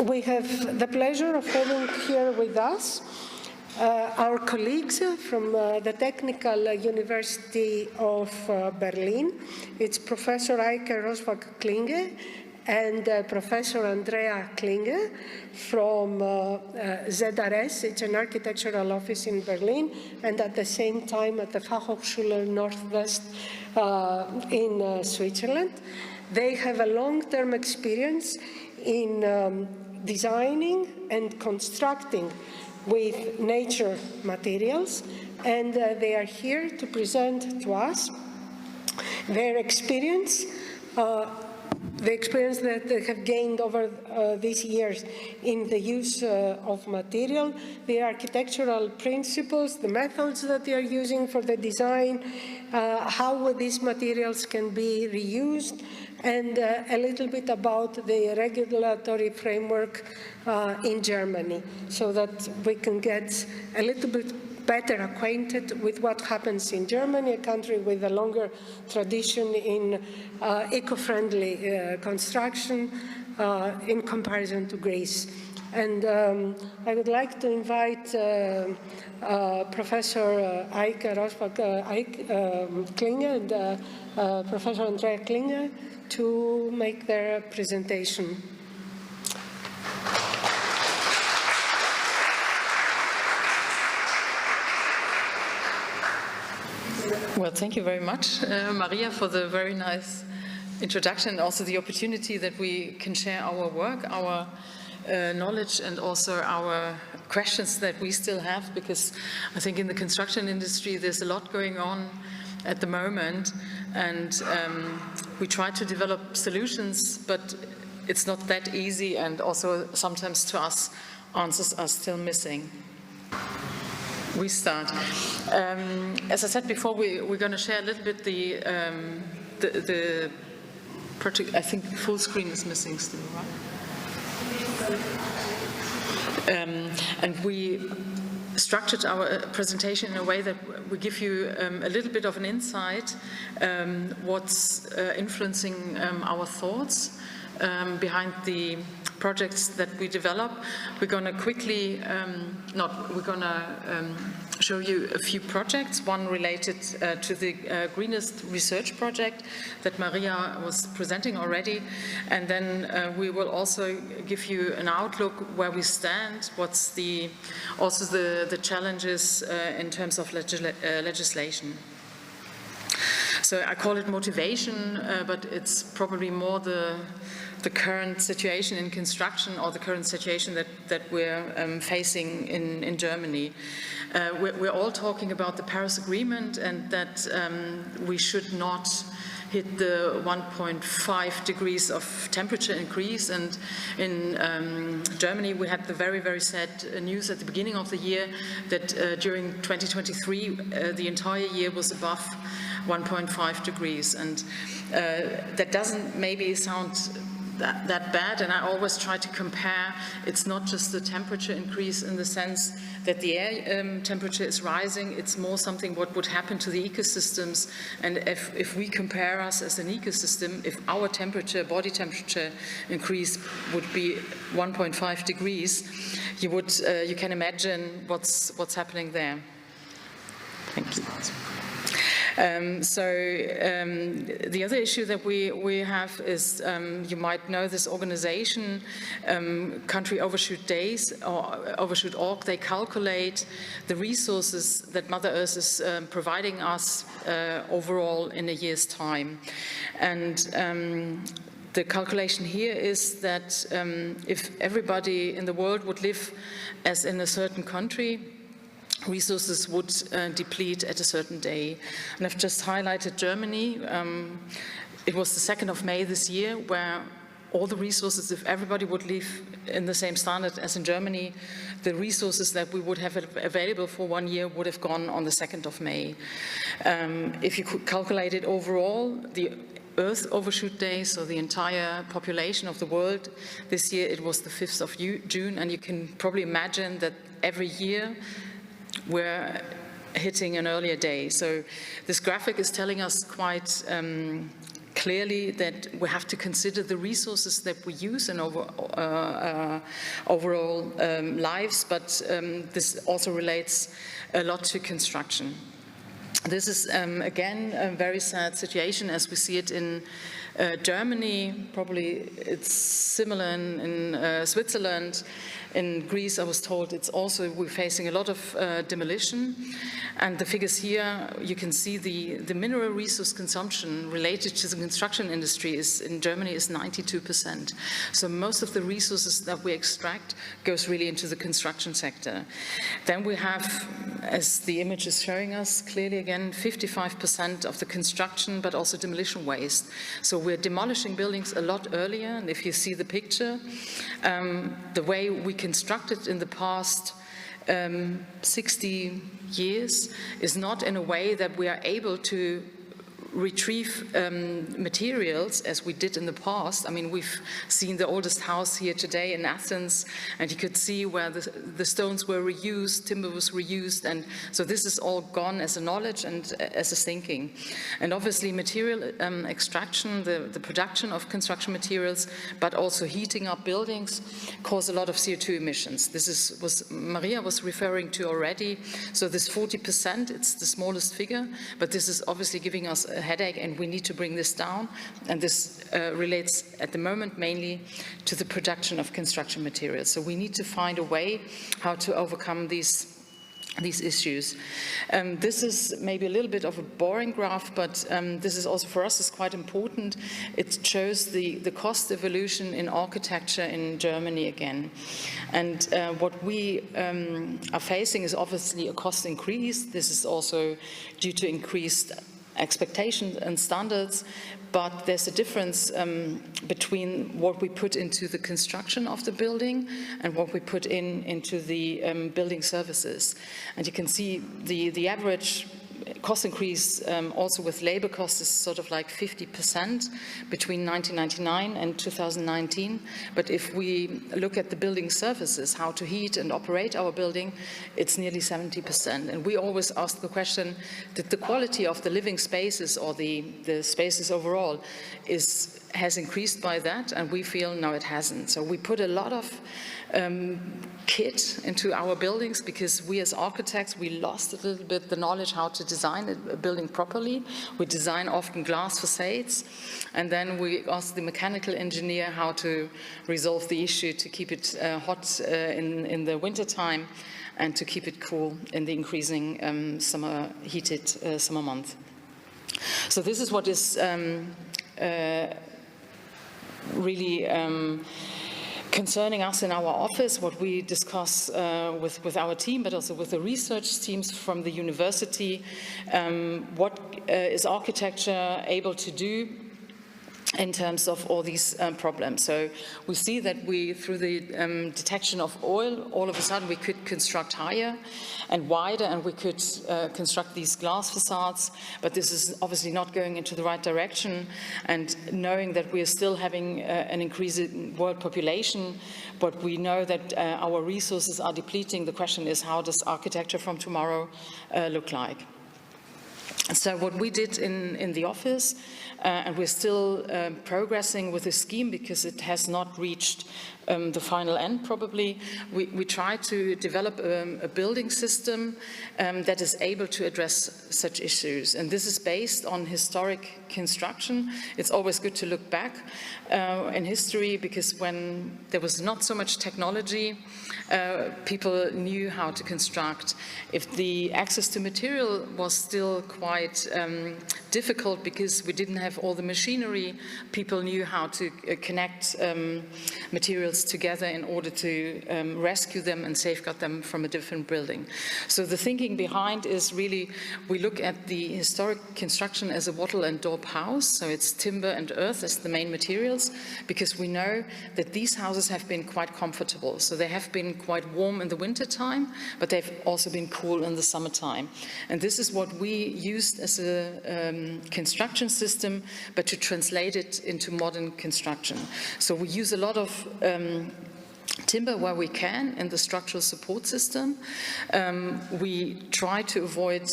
We have the pleasure of having here with us our colleagues from the Technical University of Berlin. It's Professor Eike Roswag-Klinge and Professor Andrea Klinge from ZRS. It's an architectural office in Berlin, and at the same time at the Fachhochschule Northwest in Switzerland. They have a long-term experience in designing and constructing with nature materials, and they are here to present to us their experience, the experience that they have gained over these years in the use of material, the architectural principles, the methods that they are using for the design, how these materials can be reused, and a little bit about the regulatory framework in Germany, so that we can get a little bit better acquainted with what happens in Germany, a country with a longer tradition in eco-friendly construction in comparison to Greece. And I would like to invite Professor Eike Roswag-Klinge and Professor Andrea Klinge to make their presentation. Well, thank you very much, Maria, for the very nice introduction, and also the opportunity that we can share our work, our knowledge, and also our questions that we still have, because I think in the construction industry there's a lot going on at the moment, and we try to develop solutions, but it's not that easy, and also sometimes to us answers are still missing. We start. As I said before, we're going to share a little bit the project. I think full screen is missing still, right? And we structured our presentation in a way that we give you a little bit of an insight what's influencing our thoughts behind the projects that we develop. We're going to quickly, show you a few projects, one related to the greenest research project that Maria was presenting already, and then we will also give you an outlook where we stand, what's the challenges in terms of legislation. So I call it motivation, but it's probably more the current situation in construction, or the current situation that we're facing in Germany. We're all talking about the Paris Agreement, and that we should not hit the 1.5 degrees of temperature increase. And in Germany, we had the very, very sad news at the beginning of the year that during 2023, the entire year was above 1.5 degrees. And that doesn't maybe sound that bad, and I always try to compare. It's not just the temperature increase in the sense that the air temperature is rising, it's more something what would happen to the ecosystems. And if we compare us as an ecosystem, if our temperature, body temperature increase would be 1.5 degrees, you can imagine what's happening there. Thank you. The other issue that we have is, you might know this organization, Country Overshoot Days, or Overshoot.org. They calculate the resources that Mother Earth is providing us overall in a year's time. And the calculation here is that if everybody in the world would live as in a certain country, resources would deplete at a certain day. And I've just highlighted Germany. It was the 2nd of May this year, where all the resources, if everybody would live in the same standard as in Germany, the resources that we would have available for 1 year would have gone on the 2nd of May. If you could calculate it overall, the Earth Overshoot Day, so the entire population of the world, this year it was the 5th of June, and you can probably imagine that every year we're hitting an earlier day. So this graphic is telling us quite clearly that we have to consider the resources that we use in overall lives, but this also relates a lot to construction. This is, again, a very sad situation as we see it in Germany. Probably it's similar in Switzerland. In Greece, I was told we're facing a lot of demolition. And the figures here, you can see the mineral resource consumption related to the construction industry in Germany is 92%. So most of the resources that we extract goes really into the construction sector. Then we have, as the image is showing us clearly again, 55% of the construction, but also demolition waste. So we're demolishing buildings a lot earlier. And if you see the picture, the way we constructed in the past 60 years is not in a way that we are able to retrieve materials as we did in the past. I mean, we've seen the oldest house here today in Athens, and you could see where the stones were reused, timber was reused, and so this is all gone as a knowledge and as a thinking. And obviously material extraction, the production of construction materials, but also heating up buildings cause a lot of CO2 emissions. This is what Maria was referring to already. So this 40%, it's the smallest figure, but this is obviously giving us a headache, and we need to bring this down. And this relates at the moment mainly to the production of construction materials. So we need to find a way how to overcome these issues. This is maybe a little bit of a boring graph, but this is also for us is quite important. It shows the cost evolution in architecture in Germany again. And what we are facing is obviously a cost increase. This is also due to increased expectations and standards, but there's a difference between what we put into the construction of the building and what we put into the building services. And you can see the average cost increase also with labor costs is sort of like 50% between 1999 and 2019. But if we look at the building services, how to heat and operate our building, it's nearly 70%. And we always ask the question, did the quality of the living spaces or the spaces overall has increased by that? And we feel no, it hasn't. So we put a lot of kit into our buildings because we as architects, we lost a little bit the knowledge how to design a building properly. We design often glass facades, and then we ask the mechanical engineer how to resolve the issue to keep it hot in the winter time and to keep it cool in the increasing heated summer month. So this is what is really concerning us in our office, what we discuss with our team, but also with the research teams from the university. What is architecture able to do in terms of all these problems? So we see that through the detection of oil, all of a sudden we could construct higher and wider, and we could construct these glass facades, but this is obviously not going into the right direction. And knowing that we are still having an increasing world population, but we know that our resources are depleting, the question is, how does architecture from tomorrow look like? So what we did in the office, and we're still progressing with the scheme because it has not reached the final end probably, we try to develop a building system that is able to address such issues. And this is based on historic construction. It's always good to look back in history, because when there was not so much technology, people knew how to construct. If the access to material was still quite difficult because we didn't have all the machinery, people knew how to connect materials together in order to rescue them and safeguard them from a different building. So the thinking behind is really, we look at the historic construction as a wattle and daub house, so it's timber and earth as the main materials, because we know that these houses have been quite comfortable. So they have been quite warm in the winter time, but they've also been cool in the summertime. And this is what we used as a construction system, but to translate it into modern construction. So we use a lot of timber where we can in the structural support system. We try to avoid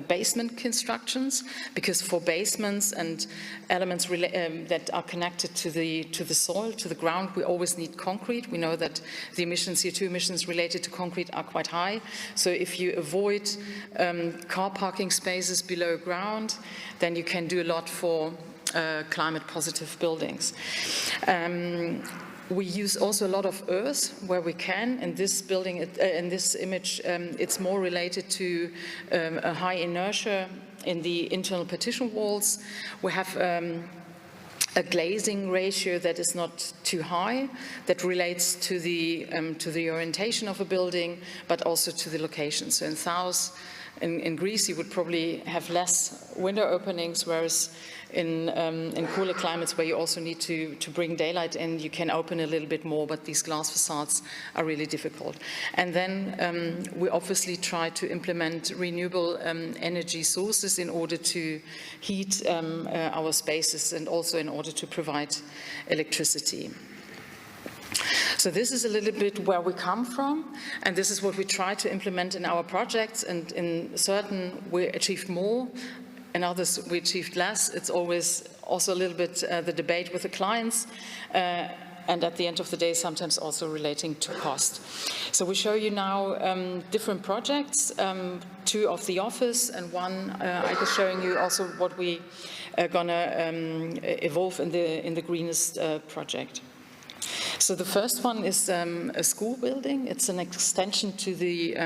basement constructions, because for basements and elements that are connected to the soil, to the ground, we always need concrete. We know that the emissions, CO2 emissions related to concrete are quite high. So if you avoid car parking spaces below ground, then you can do a lot for climate positive buildings. We use also a lot of earth where we can. In this building, in this image, it's more related to a high inertia in the internal partition walls. We have a glazing ratio that is not too high, that relates to the orientation of a building, but also to the location. So in south, in Greece, you would probably have less window openings, whereas in cooler climates where you also need to bring daylight in, you can open a little bit more, but these glass facades are really difficult. And then we obviously try to implement renewable energy sources in order to heat our spaces and also in order to provide electricity. So this is a little bit where we come from, and this is what we try to implement in our projects, and in certain we achieved more, in others we achieved less. It's always also a little bit the debate with the clients, and at the end of the day sometimes also relating to cost. So we show you now different projects, two of the office and one Eike is showing you also what we are gonna evolve in the greenest project. So the first one is a school building. It's an extension to the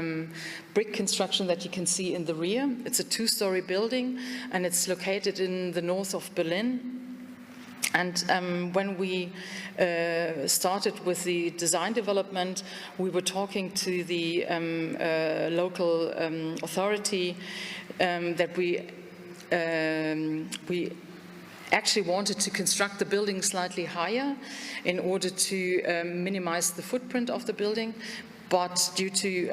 brick construction that you can see in the rear. It's a two-story building, and it's located in the north of Berlin. And when we started with the design development, we were talking to the local authority that we actually wanted to construct the building slightly higher in order to minimize the footprint of the building. But due to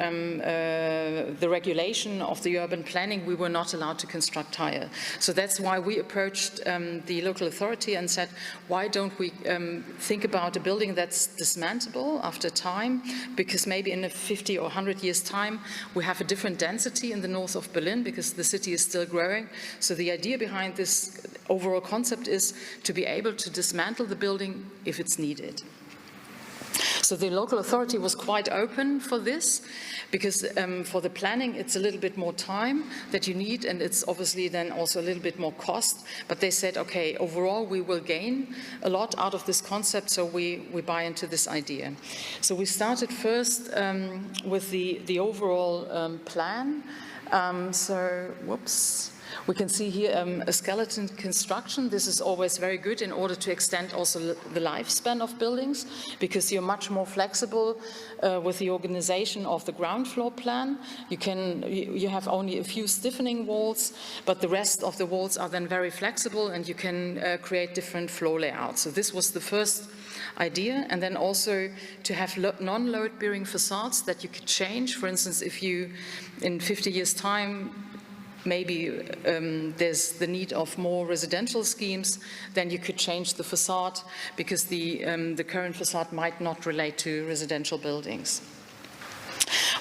the regulation of the urban planning, we were not allowed to construct higher. So that's why we approached the local authority and said, why don't we think about a building that's dismantlable after time? Because maybe in a 50 or 100 years' time, we have a different density in the north of Berlin because the city is still growing. So the idea behind this overall concept is to be able to dismantle the building if it's needed. So the local authority was quite open for this, because for the planning it's a little bit more time that you need, and it's obviously then also a little bit more cost. But they said, okay, overall we will gain a lot out of this concept, so we buy into this idea. So we started first with the overall plan. We can see here a skeleton construction. This is always very good in order to extend also the lifespan of buildings, because you're much more flexible with the organization of the ground floor plan. You have only a few stiffening walls, but the rest of the walls are then very flexible, and you can create different floor layouts. So this was the first idea, and then also to have non-load bearing facades that you could change. For instance, if you, in 50 years' time, maybe there's the need of more residential schemes, then you could change the facade, because the current facade might not relate to residential buildings.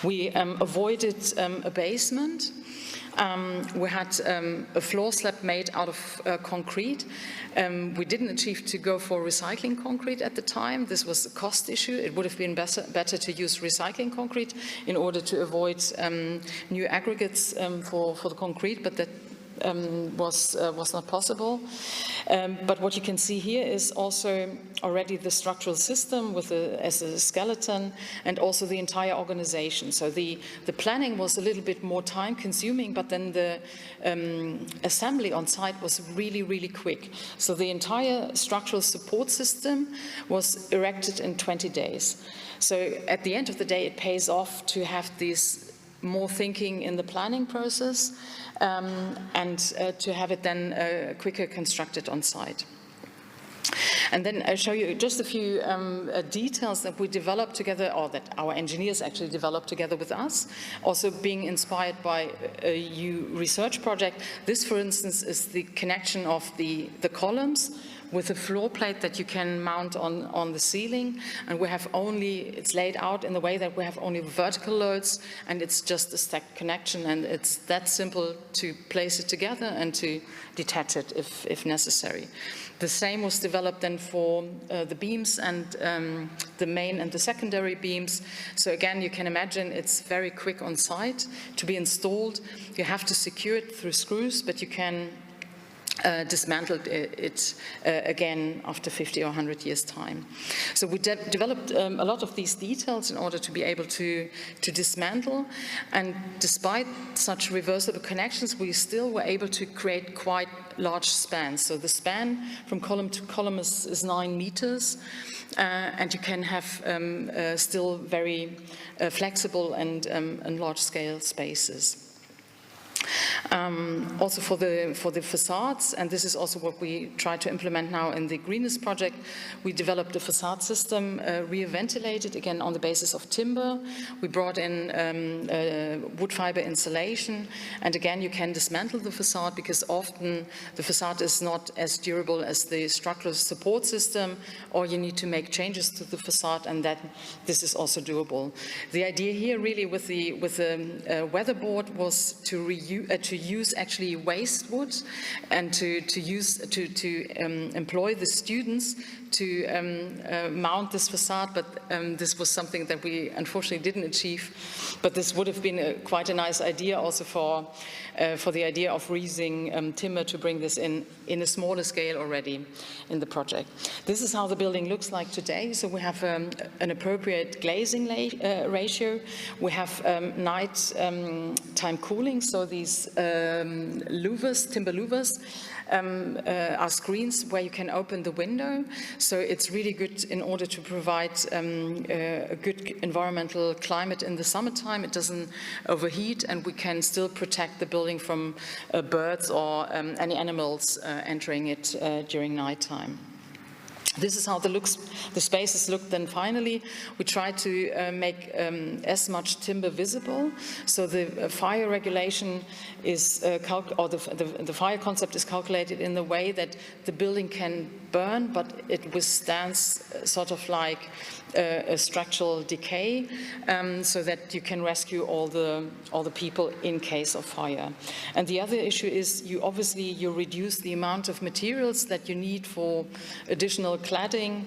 We avoided a basement. We had a floor slab made out of concrete. We didn't achieve to go for recycling concrete at the time. This was a cost issue. It would have been better to use recycling concrete in order to avoid new aggregates for the concrete, but that was not possible. But what you can see here is also already the structural system with as a skeleton, and also the entire organization. So the planning was a little bit more time consuming, but then the assembly on site was really, really quick. So the entire structural support system was erected in 20 days. So at the end of the day, it pays off to have this more thinking in the planning process, and to have it then quicker constructed on site. And then I'll show you just a few details that we developed together, or that our engineers actually developed together with us, also being inspired by a EU research project. This, for instance, is the connection of the columns with a floor plate that you can mount on the ceiling, and we have only, it's laid out in the way that we have only vertical loads, and it's just a stacked connection, and it's that simple to place it together and to detach it if necessary. The same was developed then for the beams and the main and the secondary beams. So again, you can imagine it's very quick on site to be installed. You have to secure it through screws, but you can dismantled it again after 50 or 100 years' time. So we developed a lot of these details in order to be able to dismantle, and despite such reversible connections, we still were able to create quite large spans. So the span from column to column is 9 meters, and you can have still very flexible and large-scale spaces. Also for the facades, and this is also what we try to implement now in the Greenest project, we developed a facade system, rear ventilated, again on the basis of timber. We brought in wood fiber insulation, and again you can dismantle the facade because often the facade is not as durable as the structural support system, or you need to make changes to the facade, and that this is also doable. The idea here really with the weatherboard was to use actually waste wood and to employ the students to mount this facade, but this was something that we unfortunately didn't achieve. But this would have been quite a nice idea also for the idea of reusing timber to bring this in a smaller scale already in the project. This is how the building looks like today. So we have an appropriate glazing ratio. We have night time cooling. So these louvers, timber louvers, are screens where you can open the window. So it's really good in order to provide a good environmental climate in the summertime. It doesn't overheat, and we can still protect the building from birds or any animals entering it during nighttime. This is how the spaces look then finally. We try to make as much timber visible. So the fire regulation is, the fire concept is calculated in the way that the building can burn, but it withstands sort of like a structural decay, so that you can rescue all the people in case of fire. And the other issue is you reduce the amount of materials that you need for additional cladding,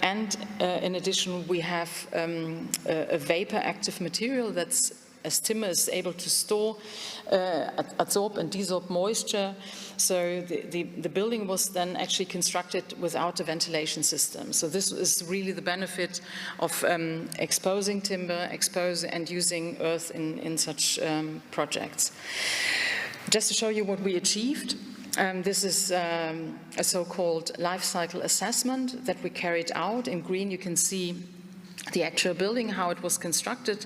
and in addition we have a vapor active material that's, as timber is able to store, absorb and desorb moisture. So the building was then actually constructed without a ventilation system. So this is really the benefit of exposing timber, and using earth in such projects. Just to show you what we achieved, this is a so-called life cycle assessment that we carried out. In green you can see the actual building, how it was constructed.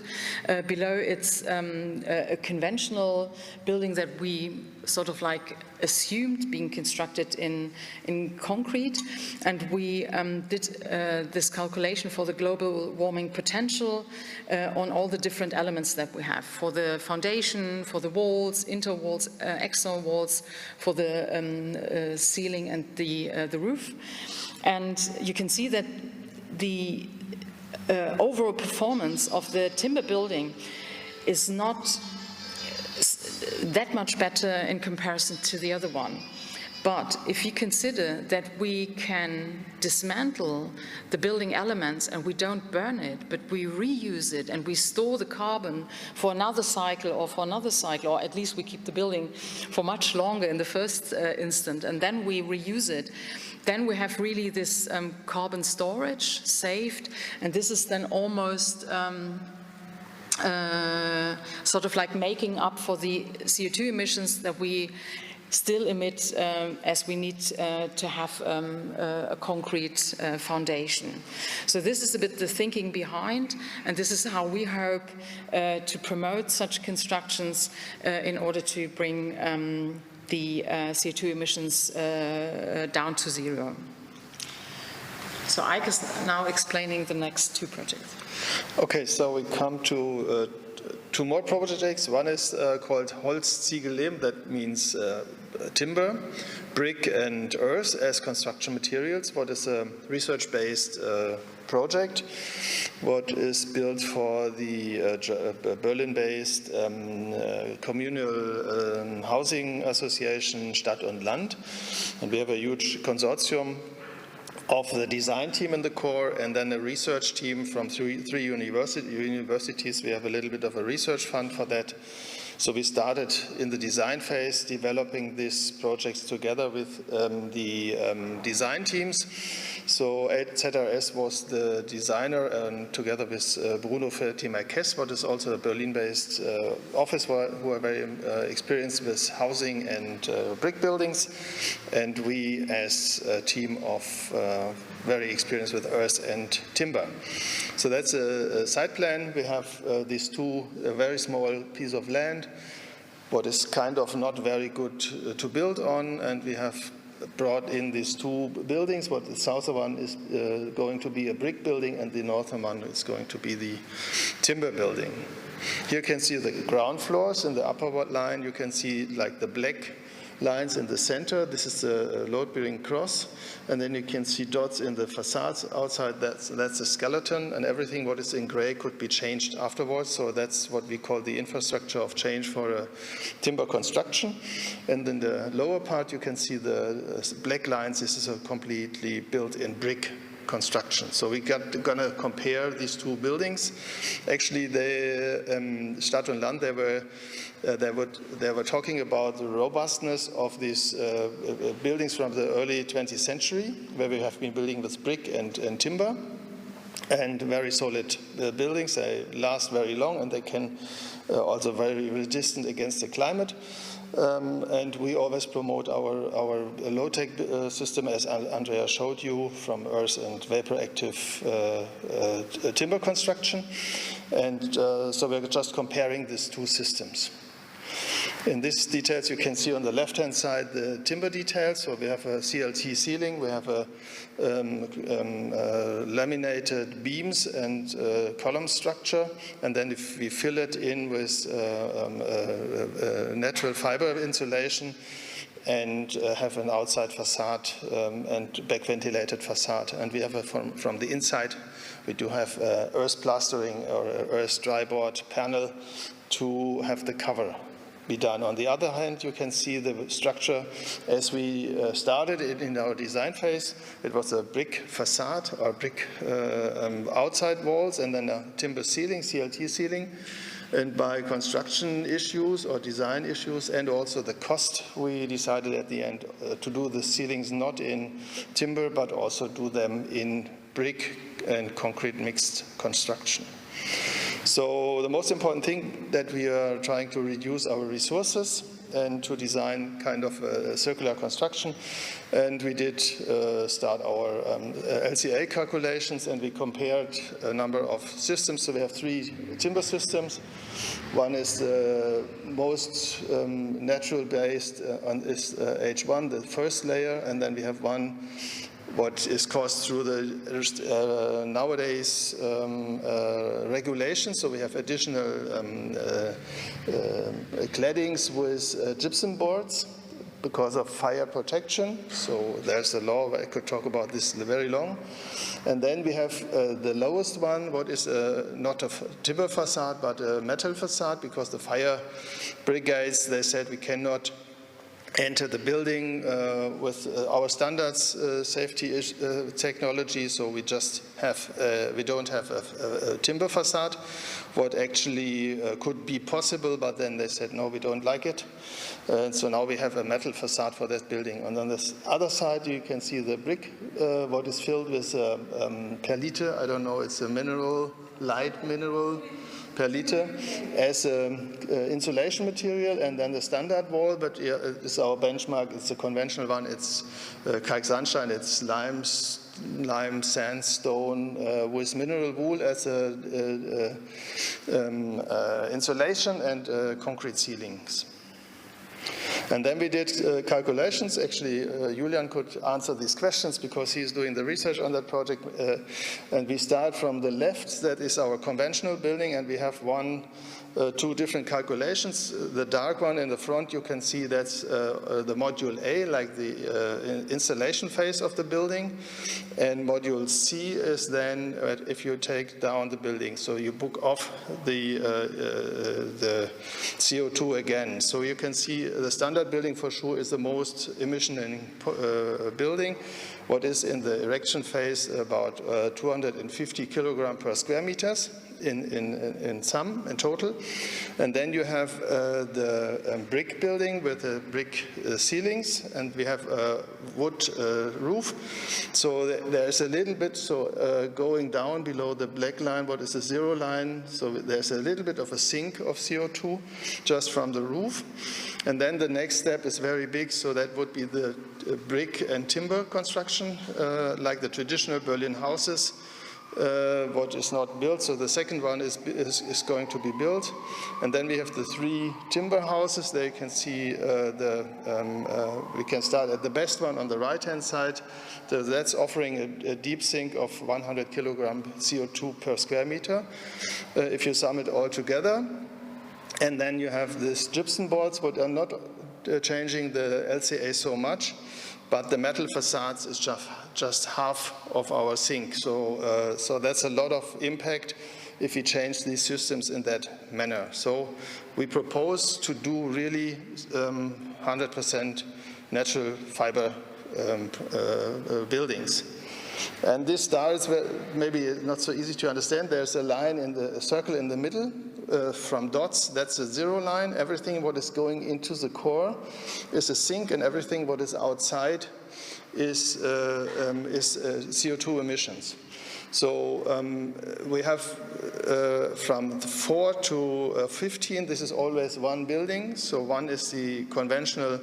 Below it's a conventional building that we sort of like assumed being constructed in concrete, and we did this calculation for the global warming potential on all the different elements that we have, for the foundation, for the walls, interwalls, external walls, for the ceiling and the roof. And you can see that the overall performance of the timber building is not that much better in comparison to the other one. But if you consider that we can dismantle the building elements and we don't burn it, but we reuse it and we store the carbon for another cycle or for another cycle, or at least we keep the building for much longer in the first instant, and then we reuse it, then we have really this carbon storage saved, and this is then almost sort of like making up for the CO2 emissions that we still emit as we need to have a concrete foundation. So this is a bit the thinking behind, and this is how we hope to promote such constructions in order to bring the CO2 emissions down to zero. So Eike is now explaining the next two projects. Okay, so we come to two more projects. One is called Holz, Ziegel, Lehm, that means timber, brick and earth as construction materials. What is a research-based project, what is built for the Berlin-based communal housing association Stadt und Land. And we have a huge consortium of the design team in the core, and then a research team from three universities. We have a little bit of a research fund for that. So we started in the design phase, developing these projects together with the design teams. So ZRS was the designer, and together with Bruno Ferti-Marquez, what is also a Berlin-based office who are very experienced with housing and brick buildings. And we as a team of very experienced with earth and timber. So that's a site plan. We have these two very small piece of land, what is kind of not very good to build on, and we have brought in these two buildings. What the southern one is going to be a brick building, and the northern one is going to be the timber building. Here you can see the ground floors. In the upper line you can see like the black lines in the center. This is a load-bearing cross, and then you can see dots in the facades outside. That's a skeleton, and everything what is in gray could be changed afterwards. So that's what we call the infrastructure of change for a timber construction. And in the lower part you can see the black lines. This is a completely built-in brick construction. So we're going to compare these two buildings. Actually, Stadt und Land, they were talking about the robustness of these buildings from the early 20th century, where we have been building with brick and timber, and very solid buildings. They last very long, and they can also very resistant against the climate. And we always promote our low-tech system, as Andrea showed you, from earth and vapor-active timber construction. And so we're just comparing these two systems. In these details, you can see on the left-hand side the timber details. So we have a CLT ceiling, we have a laminated beams and column structure, and then if we fill it in with natural fiber insulation and have an outside facade and back-ventilated facade. And we have from the inside, we do have earth plastering or earth dryboard panel to have the cover be done. On the other hand, you can see the structure as we started it in our design phase. It was a brick facade or brick outside walls, and then a timber ceiling, CLT ceiling. And by construction issues or design issues, and also the cost, we decided at the end to do the ceilings not in timber, but also do them in brick and concrete mixed construction. So the most important thing that we are trying to reduce our resources and to design kind of a circular construction. And we did start our LCA calculations, and we compared a number of systems. So we have three timber systems. One is the most natural based is H1, the first layer, and then we have one what is caused through the nowadays regulations. So we have additional claddings with gypsum boards because of fire protection. So there's a law, I could talk about this very long. And then we have the lowest one, what is not a timber facade, but a metal facade, because the fire brigades, they said we cannot enter the building with our standards safety technology, so we just have we don't have a timber facade, what actually could be possible, but then they said no, we don't like it, and so now we have a metal facade for that building. And on the other side you can see the brick, what is filled with perlite. I don't know, it's a mineral, light mineral perlite as insulation material, and then the standard wall, but it's our benchmark, it's a conventional one, it's kalksandstein, it's lime sandstone with mineral wool as insulation, and concrete ceilings. And then we did calculations. Actually, Julian could answer these questions because he's doing the research on that project. And we start from the left, that is our conventional building, and we have one two different calculations. The dark one in the front, you can see that's the module A, like the installation phase of the building. And module C is then if you take down the building. So you book off the CO2 again. So you can see the standard building for sure is the most emission building. What is in the erection phase about 250 kilogram per square meters in total. And then you have the brick building with the brick ceilings, and we have a wood roof. So there's a little bit, going down below the black line, what is the zero line, so there's a little bit of a sink of CO2 just from the roof. And then the next step is very big, so that would be the brick and timber construction, like the traditional Berlin houses. What is not built, so the second one is going to be built. And then we have the three timber houses. There you can see we can start at the best one on the right-hand side. So that's offering a deep sink of 100 kilogram CO2 per square meter, if you sum it all together. And then you have these gypsum boards, but are not changing the LCA so much, but the metal facades is just half of our sink. So that's a lot of impact if we change these systems in that manner. So we propose to do really 100% natural fiber buildings. And this star is maybe not so easy to understand. There's a line in the circle in the middle from dots. That's a zero line. Everything what is going into the core is a sink, and everything what is outside is CO2 emissions. So we have from 4 to 15, this is always one building. So one is the conventional,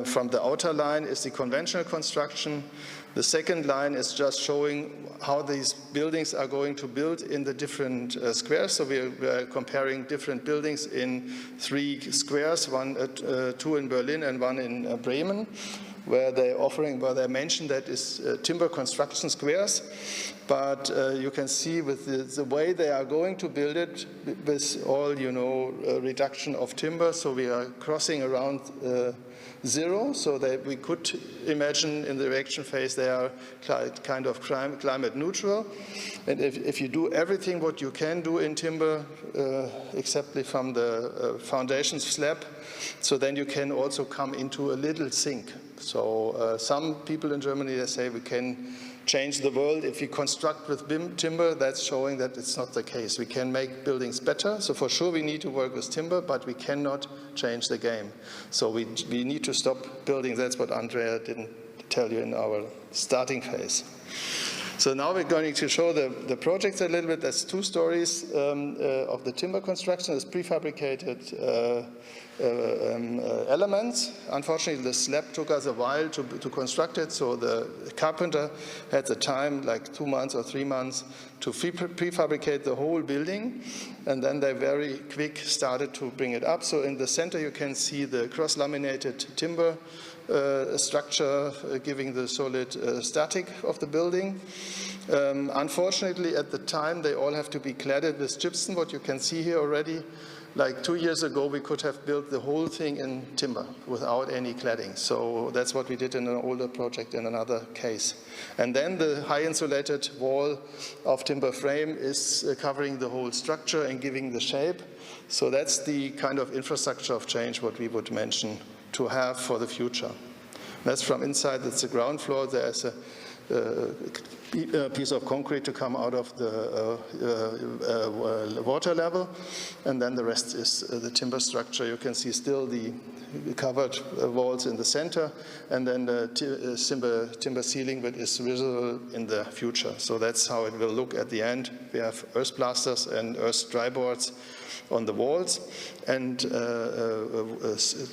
from the outer line is the conventional construction. The second line is just showing how these buildings are going to build in the different squares. So we are comparing different buildings in 3 squares, two in Berlin and one in Bremen, where they mention that is timber construction squares. But you can see with the way they are going to build it, with all, reduction of timber. So we are crossing around zero, so that we could imagine in the erection phase they are kind of climate neutral. And if you do everything what you can do in timber, except from the foundation slab, so then you can also come into a little sink. So some people in Germany, they say we can change the world if we construct with timber. That's showing that it's not the case. We can make buildings better. So for sure we need to work with timber, but we cannot change the game. So we need to stop building. That's what Andrea didn't tell you in our starting phase. So now we're going to show the projects a little bit. There's 2 stories of the timber construction. It's prefabricated elements. Unfortunately, the slab took us a while to construct it, so the carpenter had the time, like 2 months or 3 months, to prefabricate the whole building, and then they very quick started to bring it up. So in the center you can see the cross-laminated timber structure giving the solid static of the building. Unfortunately, at the time, they all have to be cladded with gypsum, what you can see here already. Like 2 years ago, we could have built the whole thing in timber without any cladding. So that's what we did in an older project in another case. And then the high insulated wall of timber frame is covering the whole structure and giving the shape. So that's the kind of infrastructure of change what we would mention to have for the future. That's from inside. That's the ground floor. There's a piece of concrete to come out of the water level, and then the rest is the timber structure. You can see still the covered walls in the center, and then the timber ceiling that is visible in the future. So that's how it will look at the end. We have earth plasters and earth dry boards on the walls, and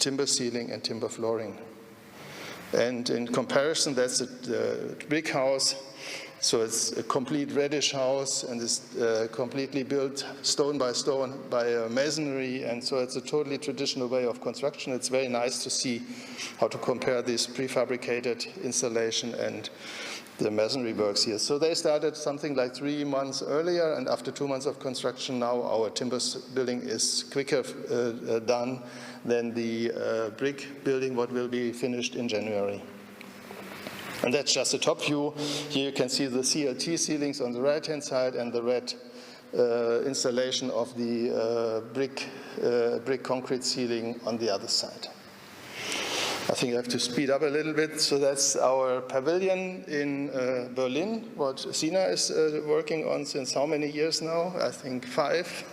timber ceiling and timber flooring. And in comparison, that's the brick house So it's a complete reddish house, and it's completely built stone by stone by masonry, and so it's a totally traditional way of construction. It's very nice to see how to compare this prefabricated installation and the masonry works here. So they started something like 3 months earlier, and after 2 months of construction, now our timber building is quicker done than the brick building, what will be finished in January. And that's just a top view. Here you can see the CLT ceilings on the right-hand side and the red installation of the brick concrete ceiling on the other side. I think I have to speed up a little bit. So that's our pavilion in Berlin, what Sina is working on since how many years now? I think 5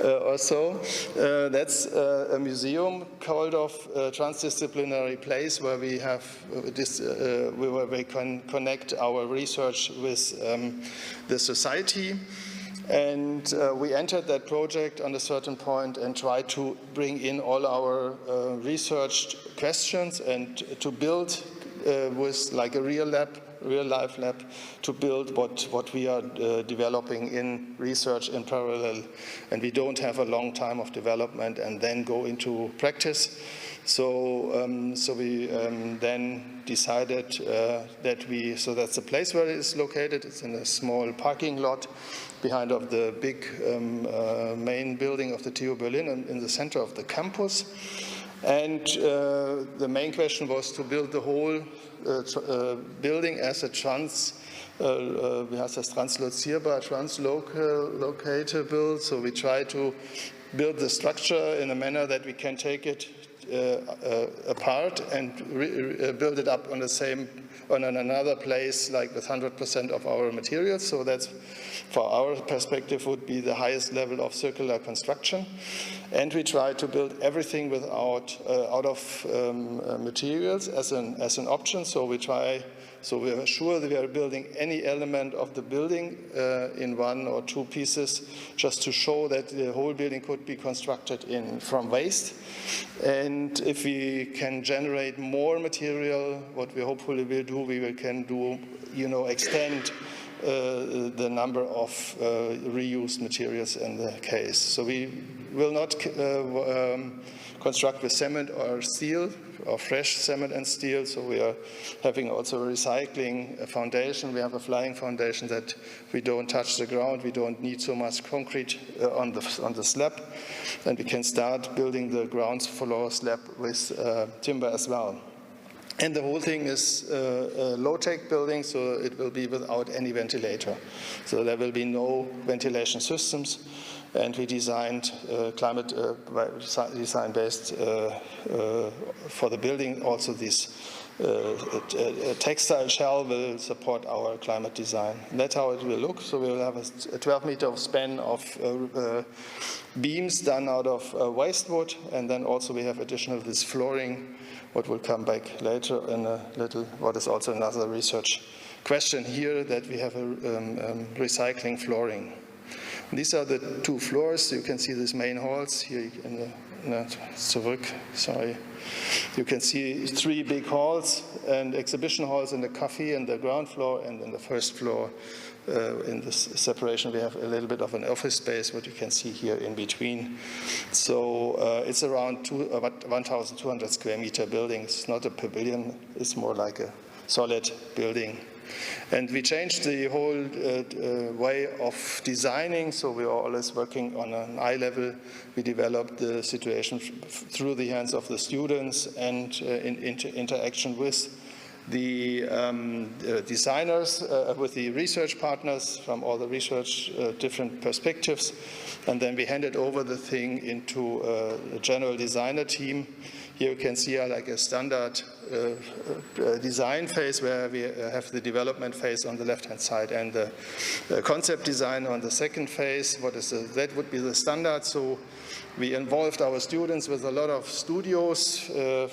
or so. That's a museum called of transdisciplinary place where we have where we can connect our research with the society. And we entered that project on a certain point and tried to bring in all our research questions and to build with like a real life lab, to build what we are developing in research in parallel. And we don't have a long time of development and then go into practice. So we then decided so that's the place where it is located. It's in a small parking lot behind of the big main building of the TU Berlin and in the center of the campus. And the main question was to build the whole building as a translocatable. So we try to build the structure in a manner that we can take it apart and build it up on another place, like with 100% of our materials. So that's, for our perspective, would be the highest level of circular construction. And we try to build everything out of materials as an option. So we are sure that we are building any element of the building in 1 or 2 pieces, just to show that the whole building could be constructed from waste. And if we can generate more material, what we hopefully will do, extend the number of reused materials in the case. So we will not construct with cement or steel, or fresh cement and steel. So we are having also a recycling foundation. We have a flying foundation that we don't touch the ground. We don't need so much concrete on the slab. And we can start building the ground floor slab with timber as well. And the whole thing is a low-tech building, so it will be without any ventilator. So there will be no ventilation systems. And we designed climate design-based for the building. Also, this textile shell will support our climate design. And that's how it will look. So we will have a 12-meter span of beams done out of waste wood, and then also we have additional this flooring, what will come back later in a little. What is also another research question here, that we have a recycling flooring. These are the 2 floors. You can see these main halls here You can see 3 big halls and exhibition halls in the cafe and the ground floor, and in the first floor in this separation we have a little bit of an office space, what you can see here in between. So it's around 1,200 square meter building. It's not a pavilion, it's more like a solid building. And we changed the whole way of designing, so we are always working on an eye level. We developed the situation through the hands of the students and in interaction with the designers, with the research partners from all the research different perspectives. And then we handed over the thing into a general designer team. Here you can see like a standard design phase where we have the development phase on the left-hand side and the concept design on the second phase. That would be the standard. So we involved our students with a lot of studios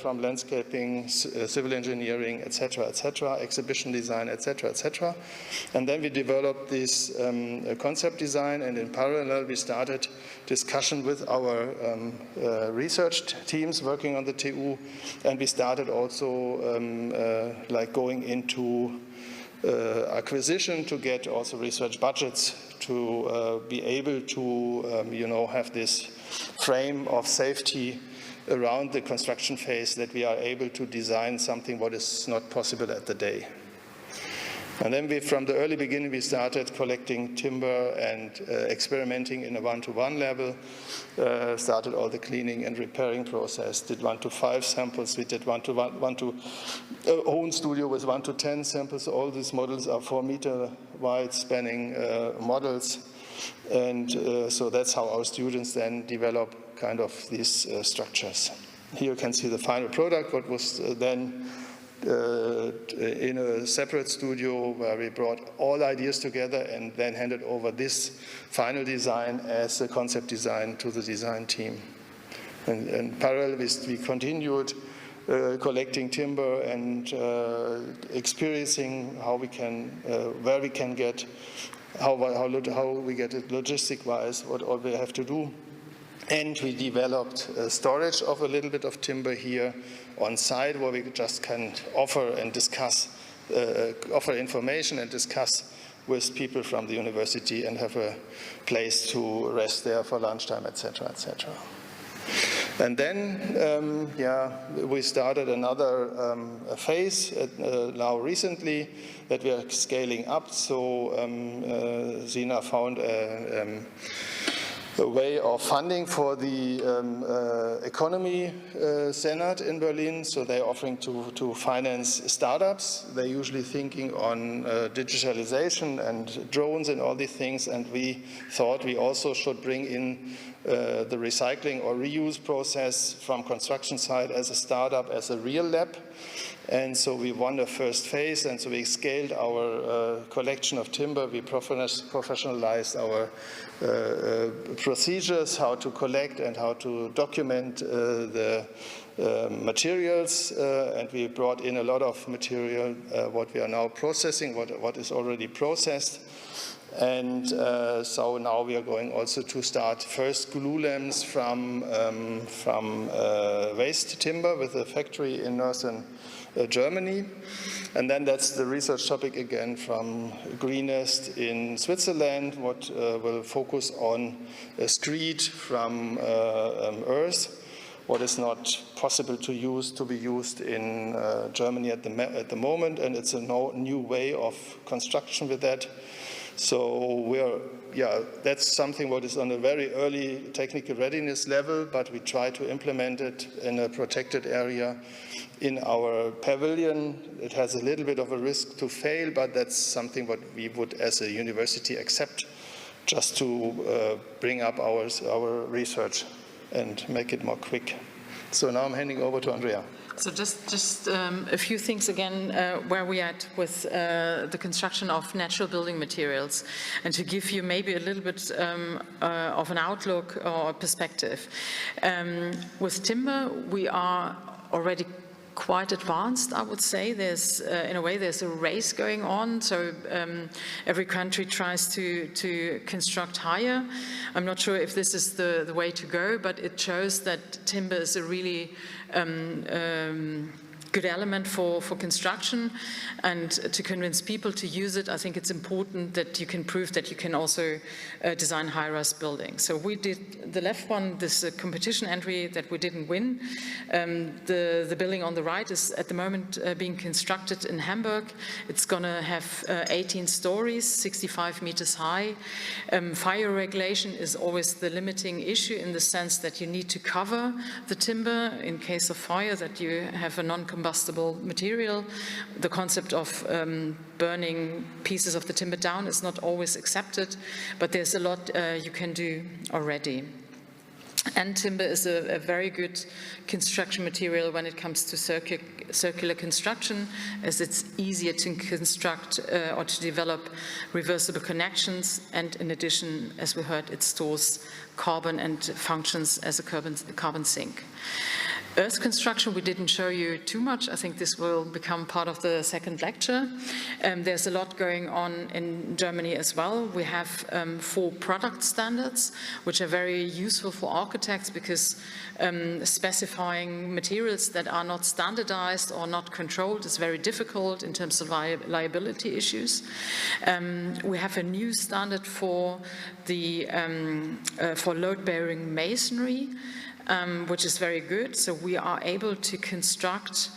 from landscaping, civil engineering, etc., exhibition design, etc. And then we developed this concept design, and in parallel we started discussion with our research teams working on the TU, and we started also like going into acquisition to get also research budgets to be able to, have this frame of safety around the construction phase, that we are able to design something what is not possible at the day. And then from the early beginning, we started collecting timber and experimenting in a 1-to-1 level, started all the cleaning and repairing process, did 1-to-5 samples, we did own studio with 1-to-10 samples. All these models are 4-meter wide spanning models. And so that's how our students then develop kind of these structures. Here you can see the final product, what was then in a separate studio where we brought all ideas together and then handed over this final design as a concept design to the design team. And in parallel, we continued collecting timber and experiencing how we can, where we can get, how we get it logistic-wise, what all we have to do. And we developed storage of a little bit of timber here on site, where we just can offer and discuss, offer information and discuss with people from the university and have a place to rest there for lunchtime, etc., etc. And then, we started another phase now recently that we are scaling up. So Sina found a way of funding for the economy senate in Berlin. So they're offering to finance startups. They're usually thinking on digitalization and drones and all these things. And we thought we also should bring in the recycling or reuse process from construction site as a startup, as a real lab. And so we won the first phase, and so we scaled our collection of timber. We professionalized our procedures, how to collect and how to document the materials, and we brought in a lot of material, what we are now processing, what is already processed. And so now we are going also to start first glue lamps from waste timber with a factory in northern Germany. And then that's the research topic again from Greenest in Switzerland, what will focus on a screed from earth, what is not possible to be used in Germany at the moment, and it's a new way of construction with that. So that's something what is on a very early technical readiness level, but we try to implement it in a protected area in our pavilion. It has a little bit of a risk to fail, but that's something what we would as a university accept, just to bring up our research and make it more quick. So now I'm handing over to Andrea. So just a few things again, where we at with the construction of natural building materials, and to give you maybe a little bit of an outlook or perspective. With timber, we are already quite advanced, I would say. There's, in a way, there's a race going on. So every country tries to construct higher. I'm not sure if this is the way to go, but it shows that timber is a really good element for construction, and to convince people to use it, I think it's important that you can prove that you can also design high-rise buildings. So we did the left one, this competition entry that we didn't win. The building on the right is at the moment being constructed in Hamburg. It's going to have 18 stories, 65 meters high. Fire regulation is always the limiting issue, in the sense that you need to cover the timber in case of fire, that you have a non-combustible material. The concept of burning pieces of the timber down is not always accepted, but there's a lot you can do already. And timber is a very good construction material when it comes to circular construction, as it's easier to construct or to develop reversible connections, and in addition, as we heard, it stores carbon and functions as a carbon sink. Earth construction, we didn't show you too much. I think this will become part of the second lecture. There's a lot going on in Germany as well. We have 4 product standards, which are very useful for architects because specifying materials that are not standardized or not controlled is very difficult in terms of liability issues. We have a new standard for the for load-bearing masonry, which is very good. So we are able to construct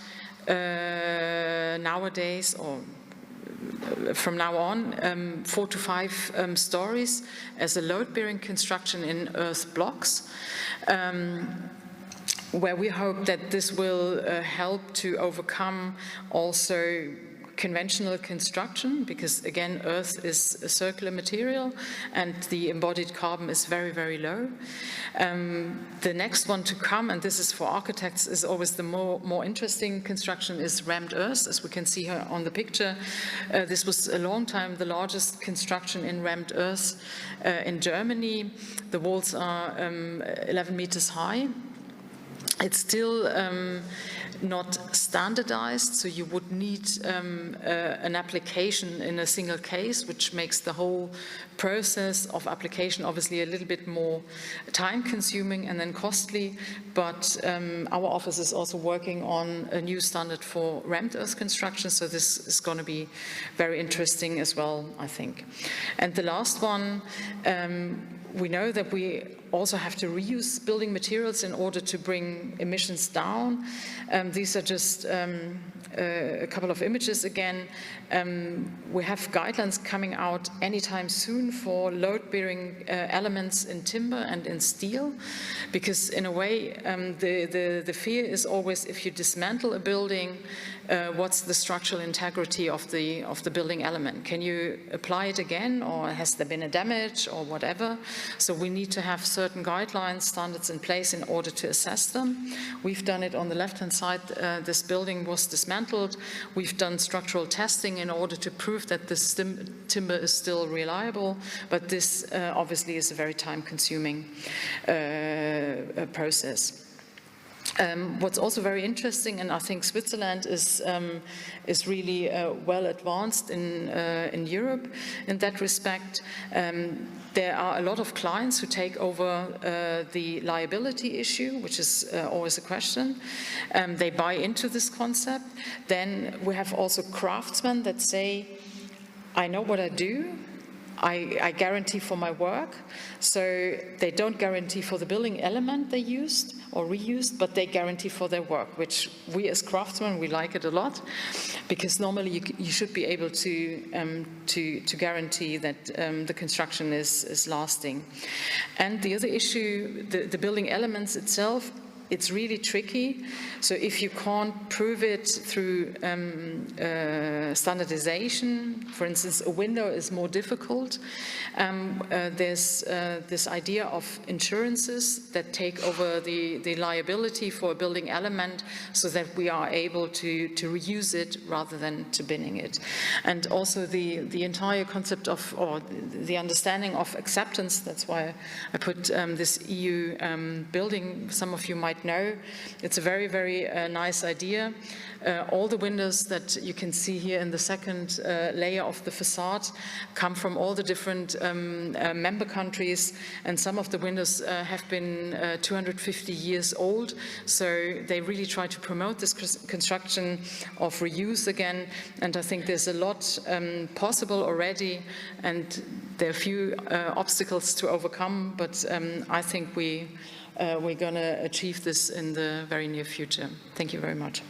nowadays, or from now on, 4 to 5 stories as a load-bearing construction in earth blocks, where we hope that this will help to overcome also conventional construction, because again, earth is a circular material and the embodied carbon is very, very low. The next one to come, and this is for architects, is always the more interesting construction, is rammed earth, as we can see here on the picture. This was a long time the largest construction in rammed earth in Germany. The walls are 11 meters high. It's still not standardized, so you would need an application in a single case, which makes the whole process of application obviously a little bit more time-consuming and then costly. But our office is also working on a new standard for rammed earth construction, so this is going to be very interesting as well, I think. And the last one, we know that we also have to reuse building materials in order to bring emissions down. These are just a couple of images again. We have guidelines coming out anytime soon for load-bearing elements in timber and in steel, because in a way the fear is always, if you dismantle a building, what's the structural integrity of the building element? Can you apply it again, or has there been a damage or whatever? So we need to have certain guidelines, standards in place in order to assess them. We've done it on the left-hand side. This building was dismantled. We've done structural testing in order to prove that this timber is still reliable, but this obviously is a very time-consuming process. What's also very interesting, and I think Switzerland is really well advanced in Europe in that respect. There are a lot of clients who take over the liability issue, which is always a question. They buy into this concept. Then we have also craftsmen that say, I know what I do. I guarantee for my work, so they don't guarantee for the building element they used or reused, but they guarantee for their work, which we as craftsmen, we like it a lot, because normally you should be able to guarantee that the construction is lasting. And the other issue, the building elements itself, it's really tricky. So if you can't prove it through standardization, for instance, a window is more difficult. There's this idea of insurances that take over the liability for a building element, so that we are able to reuse it rather than to binning it. And also the entire concept of, or the understanding of acceptance, that's why I put this EU building, some of you might know. It's a very, very nice idea. All the windows that you can see here in the second layer of the facade come from all the different member countries, and some of the windows have been 250 years old, so they really try to promote this construction of reuse again, and I think there's a lot possible already, and there are a few obstacles to overcome, but I think we're going to achieve this in the very near future. Thank you very much.